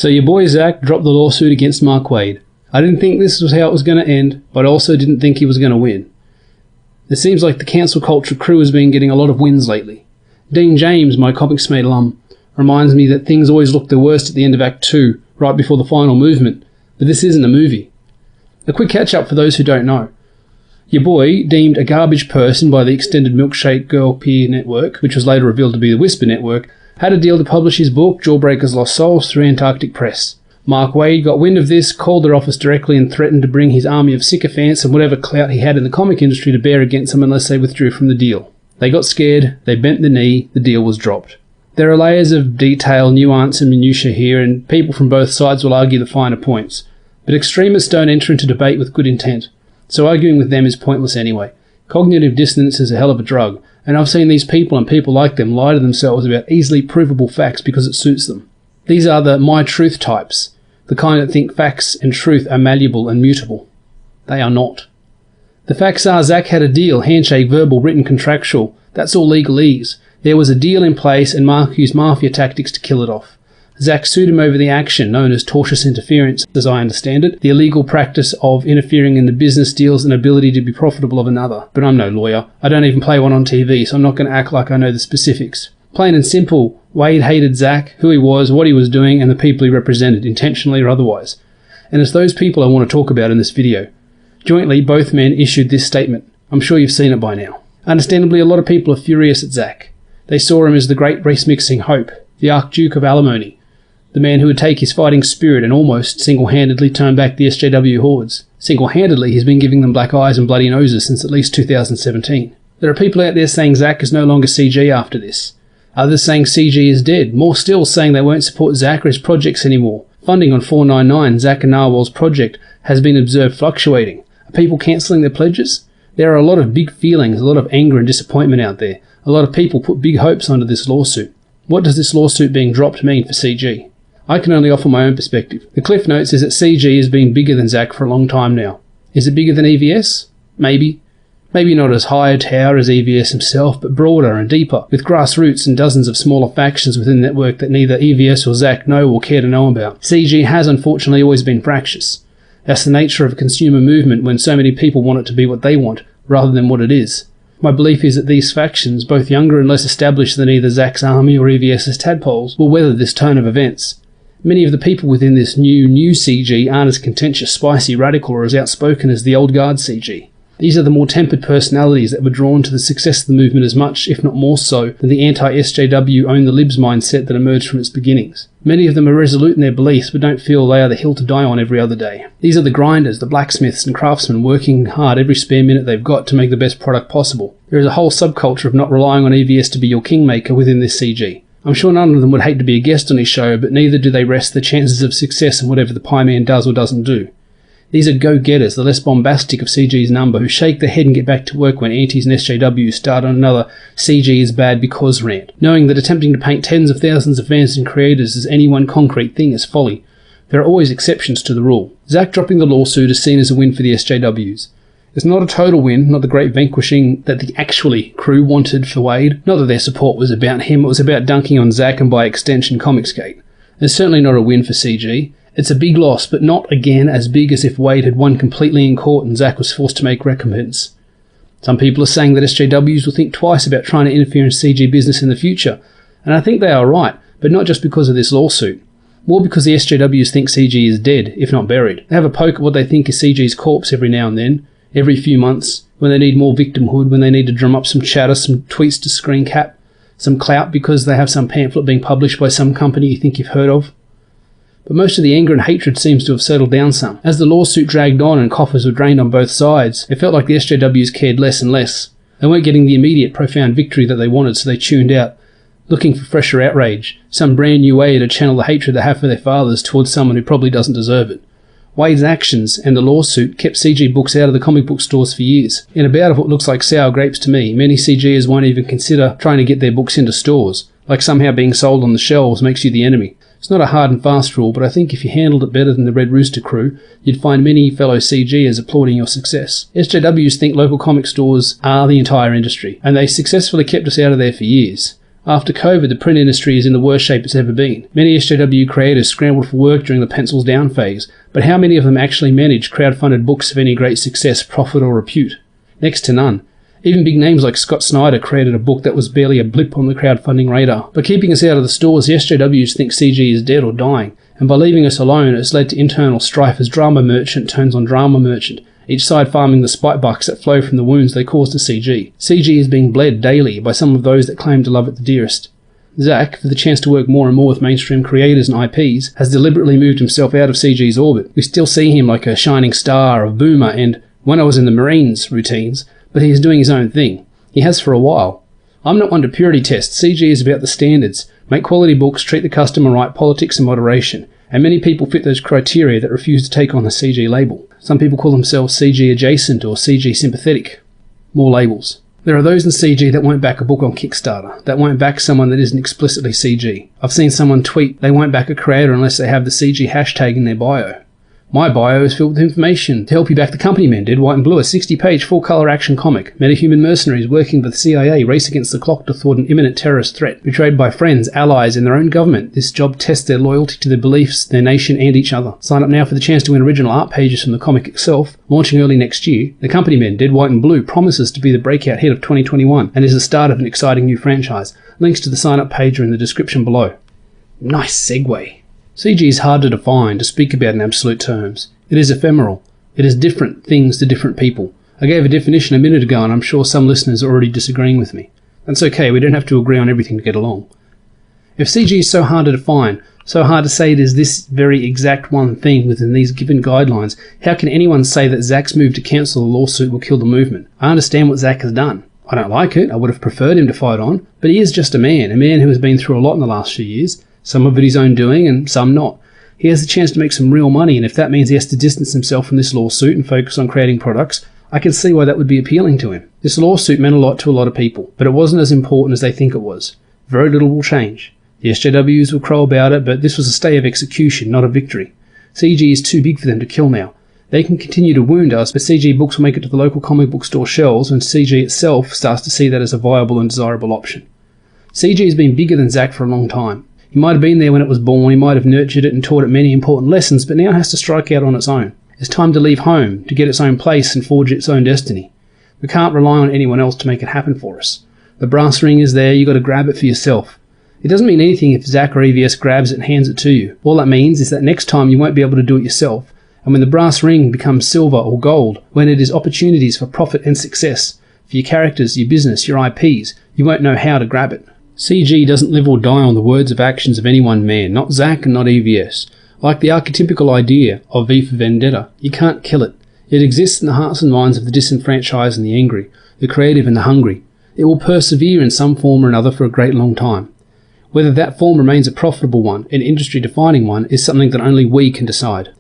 So your boy Zack dropped the lawsuit against Mark Waid. I didn't think this was how it was going to end, but I also didn't think he was going to win. It seems like the cancel culture crew has been getting a lot of wins lately. Dean James, my Comicsmate alum, reminds me that things always look their worst at the end of Act 2, right before the final movement, but this isn't a movie. A quick catch-up for those who don't know. Your boy, deemed a garbage person by the extended Milkshake Girl peer network, which was later revealed to be the Whisper network, had a deal to publish his book, Jawbreakers Lost Souls, through Antarctic Press. Mark Waid got wind of this, called their office directly and threatened to bring his army of sycophants and whatever clout he had in the comic industry to bear against them unless they withdrew from the deal. They got scared, they bent the knee, the deal was dropped. There are layers of detail, nuance and minutiae here, and people from both sides will argue the finer points. But extremists don't enter into debate with good intent, so arguing with them is pointless anyway. Cognitive dissonance is a hell of a drug, and I've seen these people and people like them lie to themselves about easily provable facts because it suits them. These are the my truth types, the kind that think facts and truth are malleable and mutable. They are not. The facts are Zack had a deal, handshake, verbal, written, contractual. That's all legalese. There was a deal in place and Mark used mafia tactics to kill it off. Zack sued him over the action, known as tortious interference, as I understand it, the illegal practice of interfering in the business deals and ability to be profitable of another. But I'm no lawyer. I don't even play one on TV, so I'm not going to act like I know the specifics. Plain and simple, Waid hated Zack, who he was, what he was doing, and the people he represented, intentionally or otherwise. And it's those people I want to talk about in this video. Jointly, both men issued this statement. I'm sure you've seen it by now. Understandably, a lot of people are furious at Zack. They saw him as the great race-mixing hope, the Archduke of Alimony, the man who would take his fighting spirit and almost single-handedly turn back the SJW hordes. Single-handedly, he's been giving them black eyes and bloody noses since at least 2017. There are people out there saying Zack is no longer CG after this. Others saying CG is dead. More still saying they won't support Zack or his projects anymore. Funding on 499, Zack and Narwhal's project, has been observed fluctuating. Are people cancelling their pledges? There are a lot of big feelings, a lot of anger and disappointment out there. A lot of people put big hopes onto this lawsuit. What does this lawsuit being dropped mean for CG? I can only offer my own perspective. The Cliff Notes is that CG has been bigger than Zack for a long time now. Is it bigger than EVS? Maybe. Maybe not as high a tower as EVS himself, but broader and deeper, with grassroots and dozens of smaller factions within the network that neither EVS or Zack know or care to know about. CG has unfortunately always been fractious. That's the nature of a consumer movement when so many people want it to be what they want, rather than what it is. My belief is that these factions, both younger and less established than either Zack's army or EVS's tadpoles, will weather this turn of events. Many of the people within this new CG aren't as contentious, spicy, radical or as outspoken as the old guard CG. These are the more tempered personalities that were drawn to the success of the movement as much, if not more so, than the anti-SJW own the libs mindset that emerged from its beginnings. Many of them are resolute in their beliefs but don't feel they are the hill to die on every other day. These are the grinders, the blacksmiths and craftsmen working hard every spare minute they've got to make the best product possible. There is a whole subculture of not relying on EVS to be your kingmaker within this CG. I'm sure none of them would hate to be a guest on his show, but neither do they rest their chances of success in whatever the Pie Man does or doesn't do. These are go-getters, the less bombastic of CG's number, who shake their head and get back to work when antis and SJWs start on another CG is bad because rant, knowing that attempting to paint tens of thousands of fans and creators as any one concrete thing is folly. There are always exceptions to the rule. Zack dropping the lawsuit is seen as a win for the SJWs. It's not a total win, not the great vanquishing that the actually crew wanted for Waid. Not that their support was about him, it was about dunking on Zack and by extension Comicsgate. It's certainly not a win for CG. It's a big loss, but not, again, as big as if Waid had won completely in court and Zack was forced to make recompense. Some people are saying that SJWs will think twice about trying to interfere in CG business in the future, and I think they are right, but not just because of this lawsuit. More because the SJWs think CG is dead, if not buried. They have a poke at what they think is CG's corpse every now and then, every few months, when they need more victimhood, when they need to drum up some chatter, some tweets to screen cap, some clout because they have some pamphlet being published by some company you think you've heard of. But most of the anger and hatred seems to have settled down some. As the lawsuit dragged on and coffers were drained on both sides, it felt like the SJWs cared less and less. They weren't getting the immediate profound victory that they wanted, so they tuned out, looking for fresher outrage, some brand new way to channel the hatred they have for their fathers towards someone who probably doesn't deserve it. Waid's actions and the lawsuit kept CG books out of the comic book stores for years. In a bout of what looks like sour grapes to me, many CGers won't even consider trying to get their books into stores, like somehow being sold on the shelves makes you the enemy. It's not a hard and fast rule, but I think if you handled it better than the Red Rooster crew, you'd find many fellow CGers applauding your success. SJWs think local comic stores are the entire industry, and they successfully kept us out of there for years. After COVID, the print industry is in the worst shape it's ever been. Many SJW creators scrambled for work during the pencils down phase, but how many of them actually managed crowd-funded books of any great success, profit or repute? Next to none. Even big names like Scott Snyder created a book that was barely a blip on the crowdfunding radar. By keeping us out of the stores, the SJWs think CG is dead or dying, and by leaving us alone, it's led to internal strife as drama merchant turns on drama merchant, each side farming the spite bucks that flow from the wounds they cause to CG. CG is being bled daily by some of those that claim to love it the dearest. Zack, for the chance to work more and more with mainstream creators and IPs, has deliberately moved himself out of CG's orbit. We still see him like a shining star of Boomer and When I Was in the Marines routines, but he is doing his own thing. He has for a while. I'm not one to purity test. CG is about the standards. Make quality books, treat the customer right, politics and moderation. And many people fit those criteria that refuse to take on the CG label. Some people call themselves CG adjacent or CG sympathetic. More labels. There are those in CG that won't back a book on Kickstarter, that won't back someone that isn't explicitly CG. I've seen someone tweet they won't back a creator unless they have the CG hashtag in their bio. My bio is filled with information to help you back the company men. Dead, White and Blue, a 60-page full-colour action comic. Metahuman mercenaries working for the CIA race against the clock to thwart an imminent terrorist threat. Betrayed by friends, allies and their own government, this job tests their loyalty to their beliefs, their nation and each other. Sign up now for the chance to win original art pages from the comic itself. Launching early next year, the company men, Dead, White and Blue, promises to be the breakout hit of 2021 and is the start of an exciting new franchise. Links to the sign-up page are in the description below. Nice segue. CG is hard to define, to speak about in absolute terms. It is ephemeral. It is different things to different people. I gave a definition a minute ago and I'm sure some listeners are already disagreeing with me. That's okay, we don't have to agree on everything to get along. If CG is so hard to define, so hard to say it is this very exact one thing within these given guidelines, how can anyone say that Zack's move to cancel the lawsuit will kill the movement? I understand what Zack has done. I don't like it, I would have preferred him to fight on, but he is just a man who has been through a lot in the last few years. Some of it his own doing and some not. He has the chance to make some real money, and if that means he has to distance himself from this lawsuit and focus on creating products, I can see why that would be appealing to him. This lawsuit meant a lot to a lot of people, but it wasn't as important as they think it was. Very little will change. The SJWs will crow about it, but this was a stay of execution, not a victory. CG is too big for them to kill now. They can continue to wound us, but CG books will make it to the local comic book store shelves when CG itself starts to see that as a viable and desirable option. CG has been bigger than Zack for a long time. He might have been there when it was born, he might have nurtured it and taught it many important lessons, but now it has to strike out on its own. It's time to leave home, to get its own place and forge its own destiny. We can't rely on anyone else to make it happen for us. The brass ring is there, you got to grab it for yourself. It doesn't mean anything if Zack or EVS grabs it and hands it to you. All that means is that next time you won't be able to do it yourself, and when the brass ring becomes silver or gold, when it is opportunities for profit and success, for your characters, your business, your IPs, you won't know how to grab it. CG doesn't live or die on the words of actions of any one man, not Zack and not EVS. Like the archetypical idea of V for Vendetta, you can't kill it. It exists in the hearts and minds of the disenfranchised and the angry, the creative and the hungry. It will persevere in some form or another for a great long time. Whether that form remains a profitable one, an industry-defining one, is something that only we can decide.